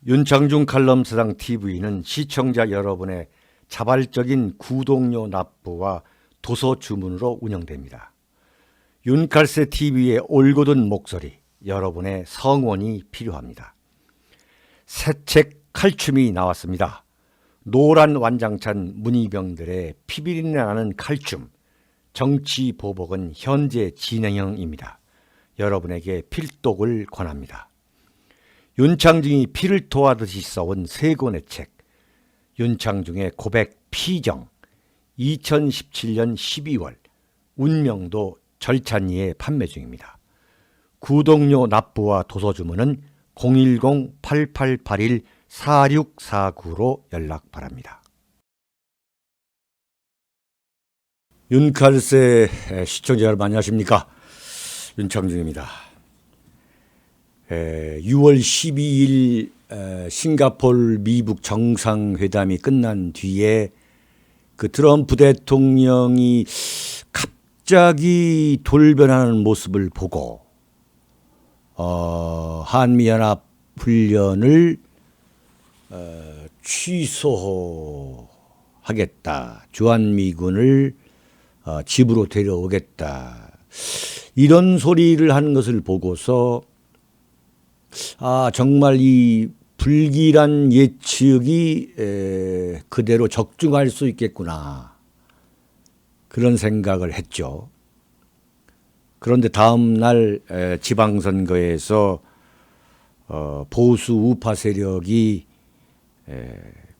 윤창중 칼럼사상 TV는 시청자 여러분의 자발적인 구독료 납부와 도서 주문으로 운영됩니다. 윤칼세 TV의 올곧은 목소리, 여러분의 성원이 필요합니다. 새 책 칼춤이 나왔습니다. 노란 완장찬 문희병들의 피비린내 나는 칼춤, 정치 보복은 현재 진행형입니다. 여러분에게 필독을 권합니다. 윤창중이 피를 토하듯이 써온 세 권의 책, 윤창중의 고백 피정, 2017년 12월, 운명도 절찬리에 판매 중입니다. 구독료 납부와 도서 주문은 010-8881-4649로 연락 바랍니다. 윤칼세 시청자 여러분 안녕하십니까? 윤창중입니다. 6월 12일 싱가포르 미북 정상회담이 끝난 뒤에 그 트럼프 대통령이 갑자기 돌변하는 모습을 보고 한미연합 훈련을 취소하겠다. 주한미군을 집으로 데려오겠다. 이런 소리를 하는 것을 보고서 정말 이 불길한 예측이 그대로 적중할 수 있겠구나. 그런 생각을 했죠. 그런데 다음 날 지방선거에서 보수 우파 세력이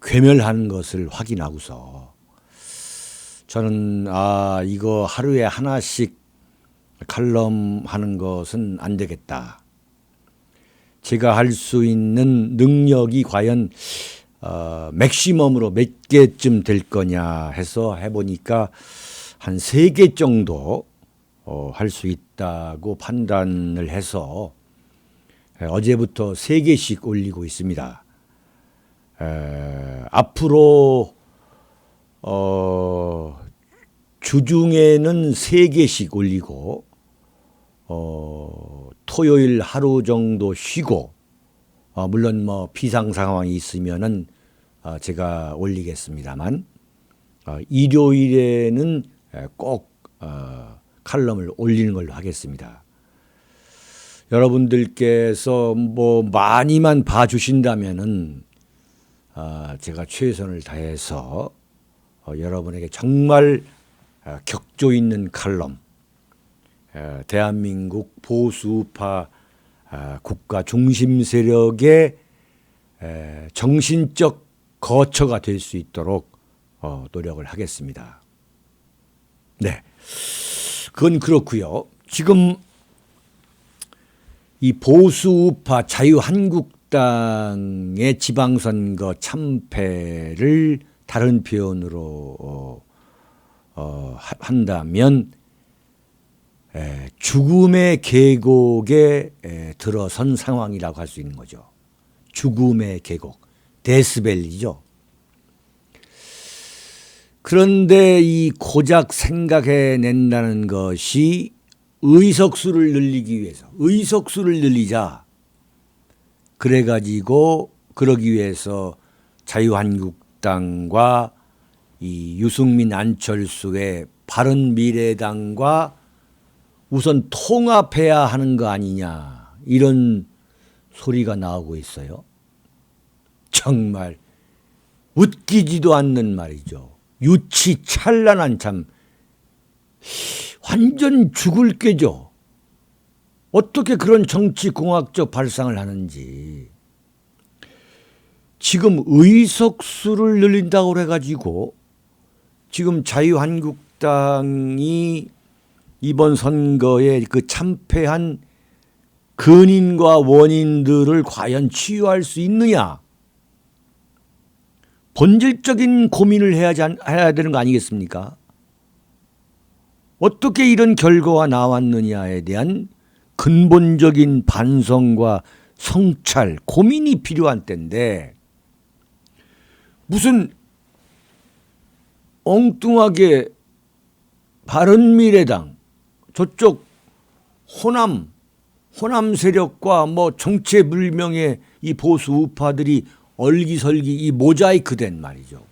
괴멸한 것을 확인하고서 저는 이거 하루에 하나씩 칼럼 하는 것은 안 되겠다. 제가 할 수 있는 능력이 과연 맥시멈으로 몇 개쯤 될 거냐 해서 해보니까 한 3개 정도 할 수 있다고 판단을 해서 어제부터 3개씩 올리고 있습니다. 앞으로 주중에는 3개씩 올리고 토요일 하루 정도 쉬고 물론 뭐 비상 상황이 있으면은 제가 올리겠습니다만 일요일에는 꼭 칼럼을 올리는 걸로 하겠습니다. 여러분들께서 뭐 많이만 봐주신다면은 제가 최선을 다해서 여러분에게 정말 격조 있는 칼럼, 대한민국 보수우파 국가 중심 세력의 정신적 거처가 될 수 있도록 노력을 하겠습니다. 네, 그건 그렇고요. 지금 이 보수우파 자유한국당의 지방선거 참패를 다른 표현으로 한다면 죽음의 계곡에 들어선 상황이라고 할 수 있는 거죠. 죽음의 계곡, 데스밸리죠. 그런데 이 고작 생각해낸다는 것이 의석수를 늘리기 위해서, 의석수를 늘리자. 그래가지고 그러기 위해서 자유한국당과 이 유승민 안철수의 바른미래당과 우선 통합해야 하는 거 아니냐, 이런 소리가 나오고 있어요. 정말 웃기지도 않는 말이죠. 유치찬란한, 참 완전 죽을 깨죠. 어떻게 그런 정치공학적 발상을 하는지. 지금 의석수를 늘린다고 해가지고 지금 자유한국당이 이번 선거에 그 참패한 근인과 원인들을 과연 치유할 수 있느냐. 본질적인 고민을 해야 되는 거 아니겠습니까? 어떻게 이런 결과가 나왔느냐에 대한 근본적인 반성과 성찰, 고민이 필요한 때인데 무슨 엉뚱하게 바른미래당, 저쪽 호남 호남 세력과 뭐 정체불명의 이 보수 우파들이 얼기설기 이 모자이크된 말이죠.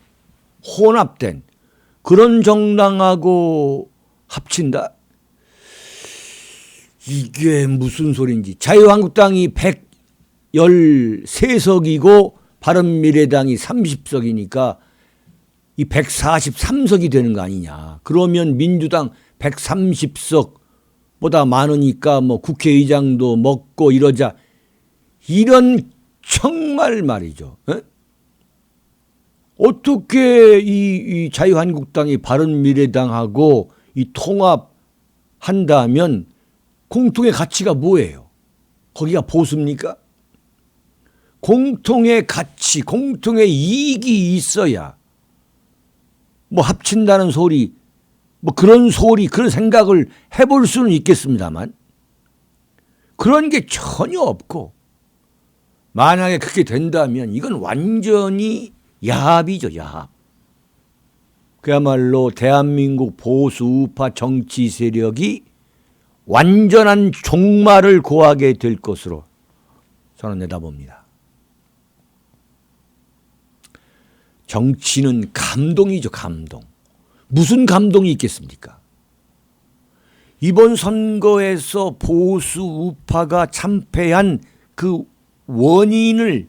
혼합된 그런 정당하고 합친다? 이게 무슨 소린지. 자유한국당이 113석이고 바른미래당이 30석이니까 이 143석이 되는 거 아니냐. 그러면 민주당 130석보다 많으니까 뭐 국회의장도 먹고 이러자. 이런 정말 말이죠. 에? 어떻게 이 자유한국당이 바른미래당하고 이 통합한다면 공통의 가치가 뭐예요? 거기가 보수입니까? 공통의 가치, 공통의 이익이 있어야 뭐 합친다는 소리, 뭐 그런 소리, 그런 생각을 해볼 수는 있겠습니다만 그런 게 전혀 없고 만약에 그렇게 된다면 이건 완전히 야합이죠, 야합. 그야말로 대한민국 보수 우파 정치 세력이 완전한 종말을 고하게 될 것으로 저는 내다봅니다. 정치는 감동이죠, 감동. 무슨 감동이 있겠습니까? 이번 선거에서 보수 우파가 참패한 그 원인을,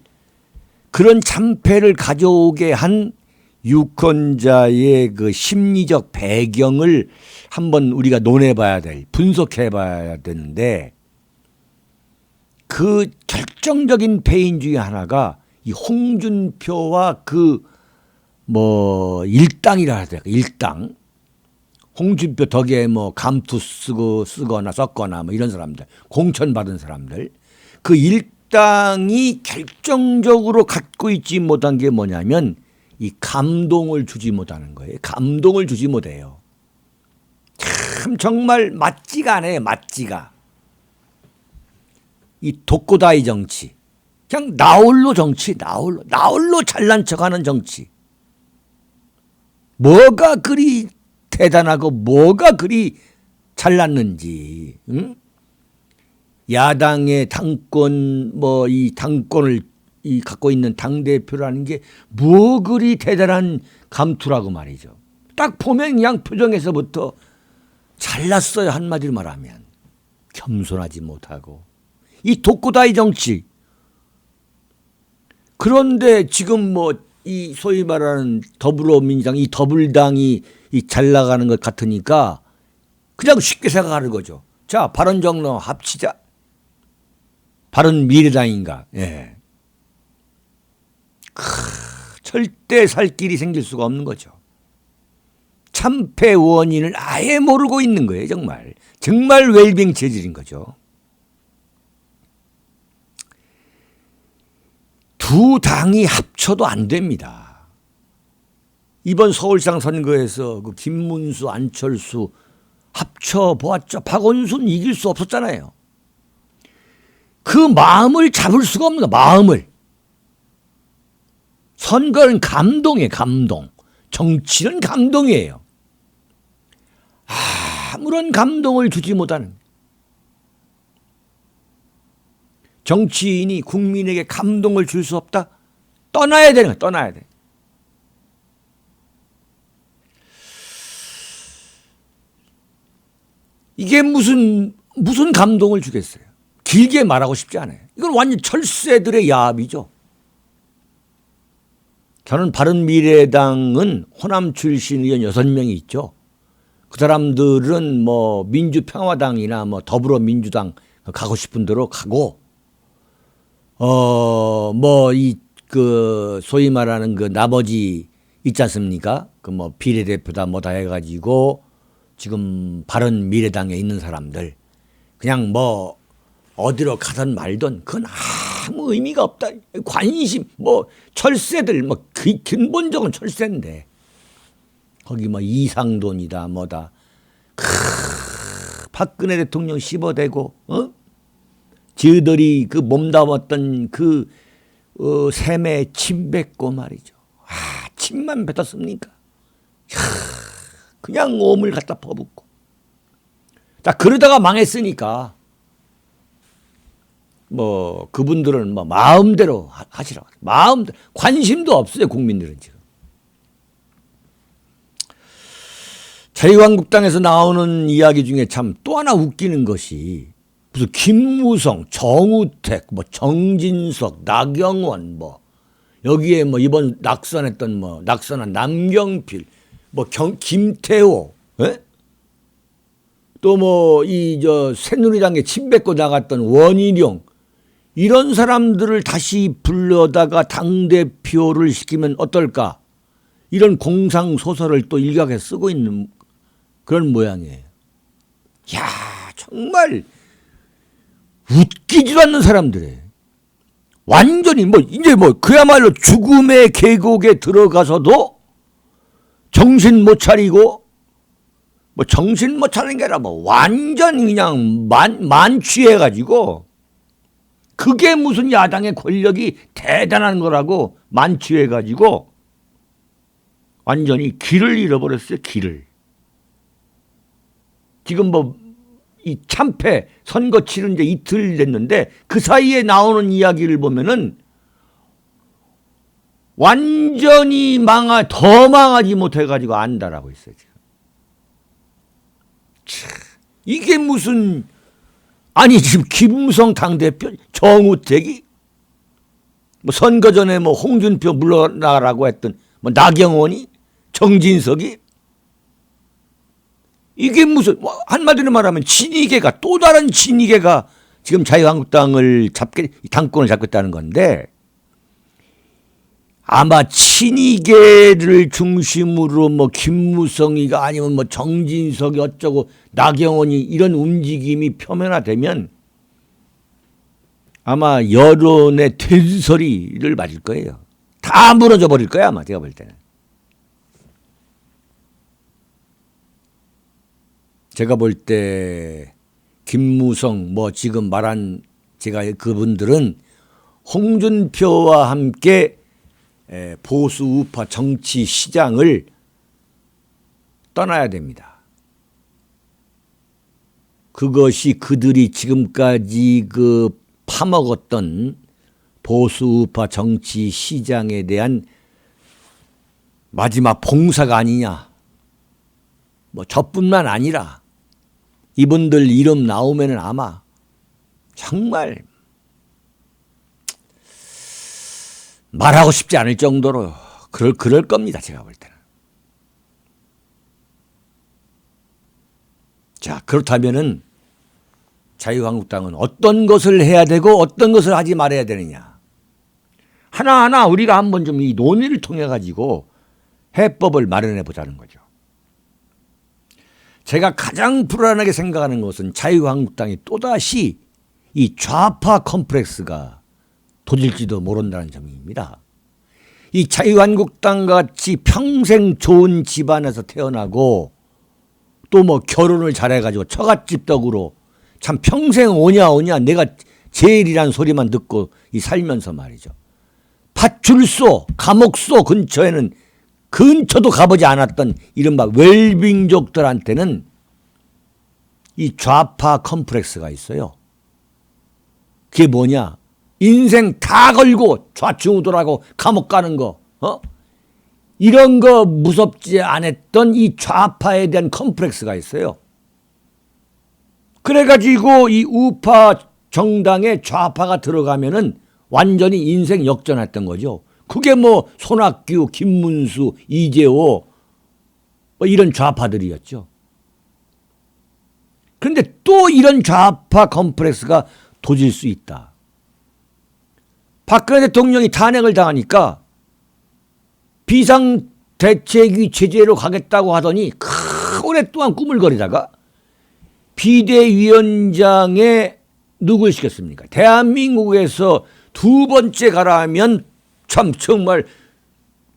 그런 참패를 가져오게 한 유권자의 그 심리적 배경을 한번 우리가 논해봐야 될, 분석해봐야 되는데, 그 결정적인 패인 중에 하나가 이 홍준표와 그 뭐 일당이라 해야 될까, 일당. 홍준표 덕에 뭐 감투 쓰거나 썼거나 뭐 이런 사람들, 공천 받은 사람들, 그 일당이 결정적으로 갖고 있지 못한 게 뭐냐면 이 감동을 주지 못하는 거예요. 감동을 주지 못해요. 참 정말 맞지가 않아요. 맞지가. 이 독고다이 정치, 그냥 나홀로 정치, 나홀로 잘난 척하는 정치. 뭐가 그리 대단하고 뭐가 그리 잘났는지, 응? 야당의 당권, 뭐 이 당권을 이 갖고 있는 당 대표라는 게 뭐 그리 대단한 감투라고 말이죠. 딱 보면 그냥 표정에서부터 잘났어요, 한마디로 말하면. 겸손하지 못하고 이 독고다이 정치. 그런데 지금 뭐 이 소위 말하는 더불어민주당, 이 더불당이 이 잘 나가는 것 같으니까 그냥 쉽게 생각하는 거죠. 자, 바른정당 합치자. 바른미래당인가. 예. 절대 살 길이 생길 수가 없는 거죠. 참패 원인을 아예 모르고 있는 거예요. 정말. 정말 웰빙 체질인 거죠. 두 당이 합쳐도 안 됩니다. 이번 서울시장 선거에서 그 김문수, 안철수 합쳐보았죠. 박원순 이길 수 없었잖아요. 그 마음을 잡을 수가 없는 거야. 마음을. 선거는 감동이에요. 감동. 정치는 감동이에요. 아무런 감동을 주지 못하는. 정치인이 국민에게 감동을 줄 수 없다? 떠나야 되는 거야. 떠나야 돼. 이게 무슨 감동을 주겠어요. 길게 말하고 싶지 않아요. 이건 완전 철새들의 야합이죠. 저는 바른미래당은 호남 출신 의원 6명이 있죠. 그 사람들은 뭐 민주평화당이나 뭐 더불어민주당 가고 싶은 대로 가고, 뭐 그 소위 말하는 그 나머지 있지 않습니까? 그 뭐 비례대표다 뭐다 해가지고 지금 바른미래당에 있는 사람들 그냥 뭐 어디로 가든 말든 그건 아무 의미가 없다. 관심 뭐 철새들 뭐 근본적인 철새인데 거기 뭐 이상돈이다 뭐다 박근혜 대통령 씹어대고 저들이 그 몸담았던 그 샘에 침 뱉고 말이죠. 침만 뱉었습니까? 그냥 오물 갖다 퍼붓고. 자, 그러다가 망했으니까 뭐 그분들은 뭐 마음대로 하시라고. 마음대로 관심도 없어요. 국민들은 지금. 자유한국당에서 나오는 이야기 중에 참 또 하나 웃기는 것이 무슨 김무성, 정우택, 뭐 정진석, 나경원 뭐 여기에 뭐 이번 낙선했던 뭐 낙선한 남경필, 뭐 김태호, 예? 또 뭐 이 저 새누리당에 침 뱉고 나갔던 원희룡 이런 사람들을 다시 불러다가 당대표를 시키면 어떨까? 이런 공상소설을 또 일각에 쓰고 있는 그런 모양이에요. 야, 정말 웃기지도 않는 사람들이에요. 완전히 뭐 이제 뭐 그야말로 죽음의 계곡에 들어가서도 정신 못 차리고 뭐 정신 못 차리는 게 아니라 뭐 완전히 그냥 만취해가지고 그게 무슨 야당의 권력이 대단한 거라고 만취해가지고 완전히 길을 잃어버렸어요. 길을. 지금 뭐 이 참패 선거 치른 지 이틀 됐는데 그 사이에 나오는 이야기를 보면은 완전히 더 망하지 못해가지고 안다라고 있어요. 지금. 참, 이게 무슨 아니 지금 김무성 당대표 정우택이 뭐 선거 전에 뭐 홍준표 물러나라고 했던 뭐 나경원이 정진석이 이게 무슨 한마디로 말하면 진이계가 또 다른 진이계가 지금 자유한국당을 당권을 잡겠다는 건데 아마 친이계를 중심으로 뭐 김무성이가 아니면 뭐 정진석이 어쩌고 나경원이 이런 움직임이 표면화되면 아마 여론의 된소리를 맞을 거예요. 다 무너져 버릴 거야 아마 제가 볼 때는. 제가 볼 때 김무성 뭐 지금 말한 제가 그분들은 홍준표와 함께 보수 우파 정치 시장을 떠나야 됩니다. 그것이 그들이 지금까지 그 파먹었던 보수 우파 정치 시장에 대한 마지막 봉사가 아니냐. 뭐 저뿐만 아니라 이분들 이름 나오면은 아마 정말 말하고 싶지 않을 정도로 그럴 겁니다. 제가 볼 때는. 자, 그렇다면은 자유한국당은 어떤 것을 해야 되고 어떤 것을 하지 말아야 되느냐. 하나하나 우리가 한번 좀 이 논의를 통해 가지고 해법을 마련해 보자는 거죠. 제가 가장 불안하게 생각하는 것은 자유한국당이 또다시 이 좌파 컴플렉스가 도질지도 모른다는 점입니다. 이 자유한국당 같이 평생 좋은 집안에서 태어나고 또 뭐 결혼을 잘해가지고 처갓집 덕으로 참 평생 오냐 내가 제일이란 소리만 듣고 이 살면서 말이죠. 파출소, 감옥소 근처에는 근처도 가보지 않았던 이른바 웰빙족들한테는 이 좌파 컴플렉스가 있어요. 그게 뭐냐? 인생 다 걸고 좌충우돌하고 감옥 가는 거, 이런 거 무섭지 않았던 이 좌파에 대한 컴플렉스가 있어요. 그래가지고 이 우파 정당에 좌파가 들어가면은 완전히 인생 역전했던 거죠. 그게 뭐 손학규, 김문수, 이재호 뭐 이런 좌파들이었죠. 그런데 또 이런 좌파 컴플렉스가 도질 수 있다. 박근혜 대통령이 탄핵을 당하니까 비상대책위 체제로 가겠다고 하더니 오랫동안 꿈을 거리다가 비대위원장에 누굴 시켰습니까? 대한민국에서 두 번째 가라면 참 정말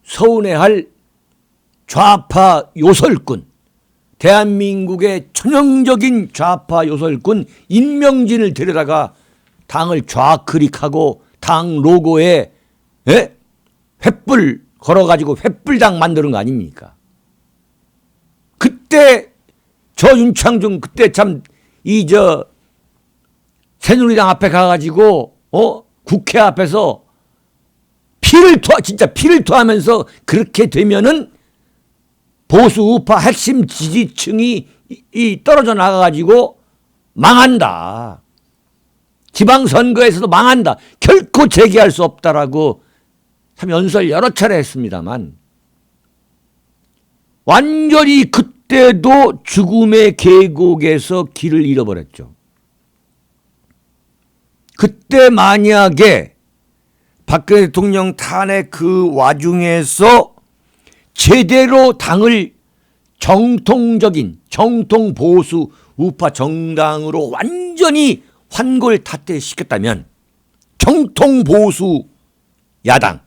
서운해할 좌파 요설꾼, 대한민국의 전형적인 좌파 요설꾼 임명진을 데려다가 당을 좌클릭하고 당 로고에 횃불 걸어가지고 횃불당 만드는 거 아닙니까? 그때 저 윤창중 그때 참 새누리당 앞에 가가지고 국회 앞에서 진짜 피를 토하면서 그렇게 되면은 보수 우파 핵심 지지층이 떨어져 나가가지고 망한다. 지방선거에서도 망한다. 결코 재기할 수 없다라고 참 연설 여러 차례 했습니다만 완전히 그때도 죽음의 계곡에서 길을 잃어버렸죠. 그때 만약에 박근혜 대통령 탄핵 그 와중에서 제대로 당을 정통적인 정통 보수 우파 정당으로 완전히 환골탈태시켰다면 정통 보수 야당,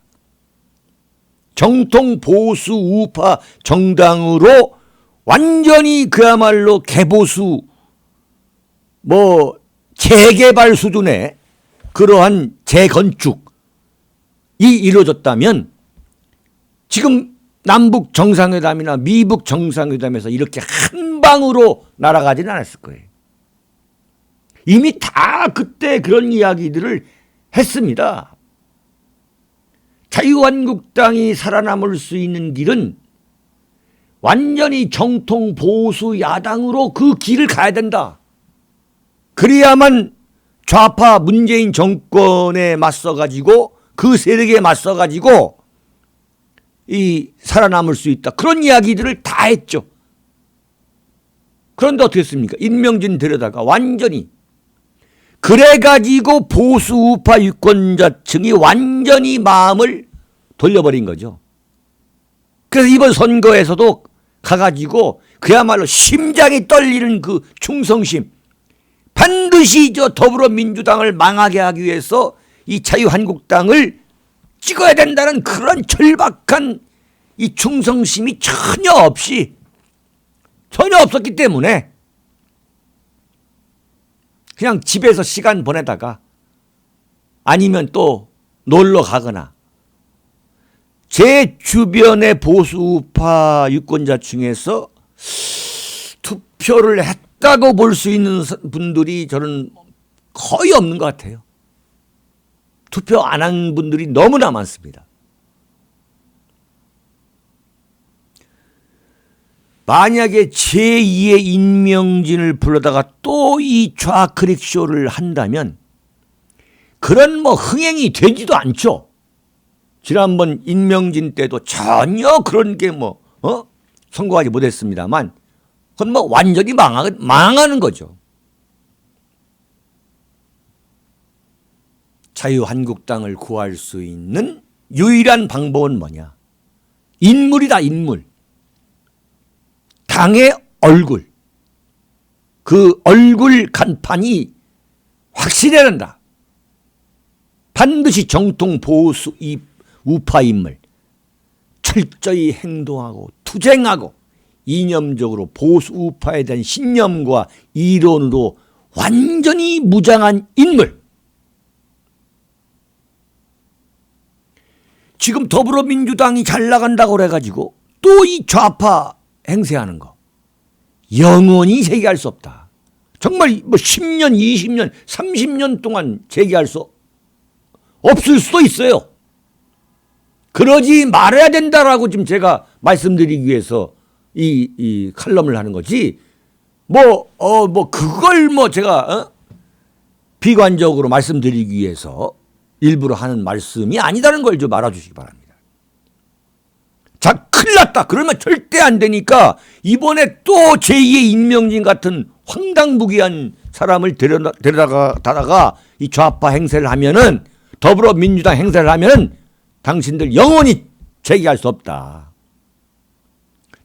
정통 보수 우파 정당으로 완전히 그야말로 개보수 재개발 수준의 그러한 재건축이 이루어졌다면 지금 남북 정상회담이나 미북 정상회담에서 이렇게 한 방으로 날아가지는 않았을 거예요. 이미 다 그때 그런 이야기들을 했습니다. 자유한국당이 살아남을 수 있는 길은 완전히 정통 보수 야당으로 그 길을 가야 된다. 그래야만 좌파 문재인 정권에 맞서가지고 그 세력에 맞서가지고 살아남을 수 있다. 그런 이야기들을 다 했죠. 그런데 어떻게 했습니까? 임명진 데려다가 완전히 그래가지고 보수 우파 유권자층이 완전히 마음을 돌려버린 거죠. 그래서 이번 선거에서도 가가지고 그야말로 심장이 떨리는 그 충성심, 반드시 더불어민주당을 망하게 하기 위해서 이 자유한국당을 찍어야 된다는 그런 절박한 이 충성심이 전혀 없었기 때문에 그냥 집에서 시간 보내다가 아니면 또 놀러 가거나 제 주변의 보수우파 유권자층에서 투표를 했다고 볼 수 있는 분들이 저는 거의 없는 것 같아요. 투표 안 한 분들이 너무나 많습니다. 만약에 제2의 임명진을 불러다가 또 이 좌클릭 쇼를 한다면 그런 흥행이 되지도 않죠. 지난번 임명진 때도 전혀 그런 게 성공하지 못했습니다만 그건 완전히 망하는 거죠. 자유한국당을 구할 수 있는 유일한 방법은 뭐냐? 인물이다, 인물. 당의 얼굴. 그 얼굴 간판이 확실해야 한다. 반드시 정통 보수 우파 인물. 철저히 행동하고 투쟁하고 이념적으로 보수 우파에 대한 신념과 이론으로 완전히 무장한 인물. 지금 더불어민주당이 잘 나간다고 그래가지고 또 이 좌파 행세하는 거 영원히 재기할 수 없다. 정말 10년, 20년, 30년 동안 재기할 수 없을 수도 있어요. 그러지 말아야 된다라고 지금 제가 말씀드리기 위해서 이 칼럼을 하는 거지. 그걸 제가 비관적으로 말씀드리기 위해서 일부러 하는 말씀이 아니다는 걸 좀 알아주시기 바랍니다. 자, 큰일 났다. 그러면 절대 안 되니까 이번에 또 제2의 임명진 같은 황당무계한 사람을 데려다가 이 좌파 행세를 하면은 더불어민주당 행세를 하면은 당신들 영원히 재기할 수 없다.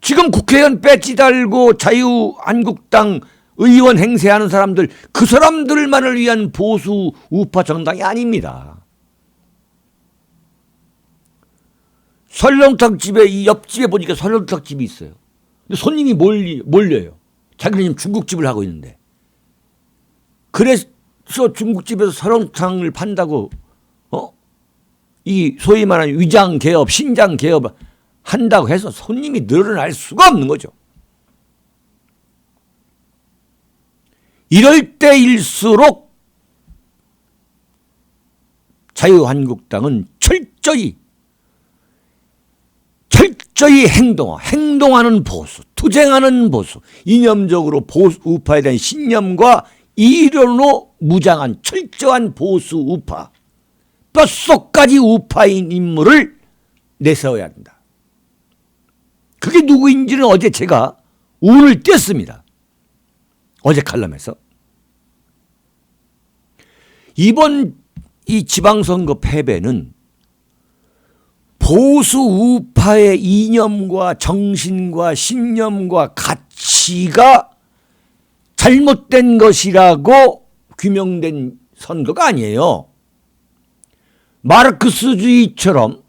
지금 국회의원 배지 달고 자유한국당 의원 행세하는 사람들, 그 사람들만을 위한 보수 우파 정당이 아닙니다. 설렁탕 집에 이 옆집에 보니까 설렁탕 집이 있어요. 근데 손님이 몰려요. 자기는 지금 중국집을 하고 있는데. 그래서 중국집에서 설렁탕을 판다고 이 소위 말하는 위장 개업, 신장 개업 한다고 해서 손님이 늘어날 수가 없는 거죠. 이럴 때일수록 자유한국당은 철저히 행동하는 보수, 투쟁하는 보수, 이념적으로 보수 우파에 대한 신념과 이론으로 무장한 철저한 보수 우파, 뼛속까지 우파인 인물을 내세워야 한다. 그게 누구인지는 어제 제가 운을 뗐습니다. 어제 칼럼에서. 이번 이 지방선거 패배는 보수 우파의 이념과 정신과 신념과 가치가 잘못된 것이라고 규명된 선거가 아니에요. 마르크스주의처럼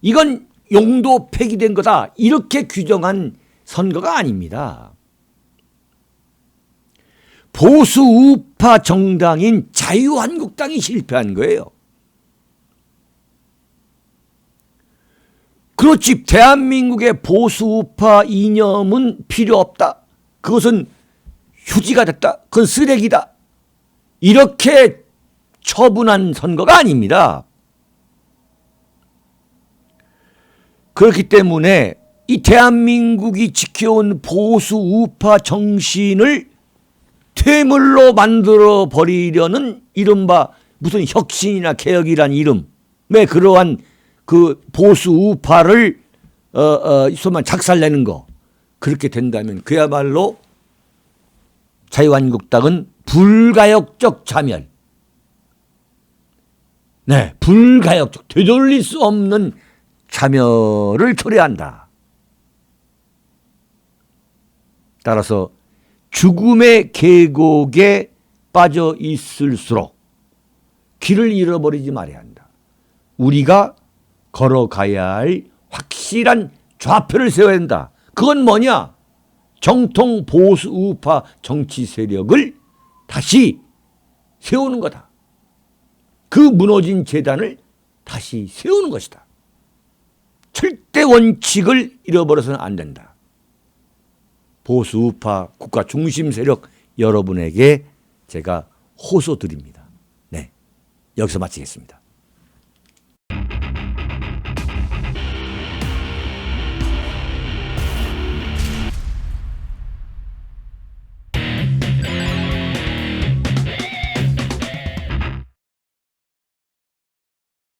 이건 용도 폐기된 거다 이렇게 규정한 선거가 아닙니다. 보수 우파 정당인 자유한국당이 실패한 거예요. 그렇지, 대한민국의 보수 우파 이념은 필요 없다. 그것은 휴지가 됐다. 그건 쓰레기다. 이렇게 처분한 선거가 아닙니다. 그렇기 때문에 이 대한민국이 지켜온 보수 우파 정신을 퇴물로 만들어 버리려는 이른바 무슨 혁신이나 개혁이란 이름의 그러한 그 보수 우파를 소만 작살내는 거, 그렇게 된다면 그야말로 자유한국당은 불가역적 자멸, 불가역적, 되돌릴 수 없는 자멸을 초래한다. 따라서 죽음의 계곡에 빠져 있을수록 길을 잃어버리지 말아야 한다. 우리가 걸어가야 할 확실한 좌표를 세워야 한다. 그건 뭐냐? 정통 보수 우파 정치 세력을 다시 세우는 거다. 그 무너진 재단을 다시 세우는 것이다. 절대 원칙을 잃어버려서는 안 된다. 보수 우파 국가 중심 세력 여러분에게 제가 호소드립니다. 네, 여기서 마치겠습니다.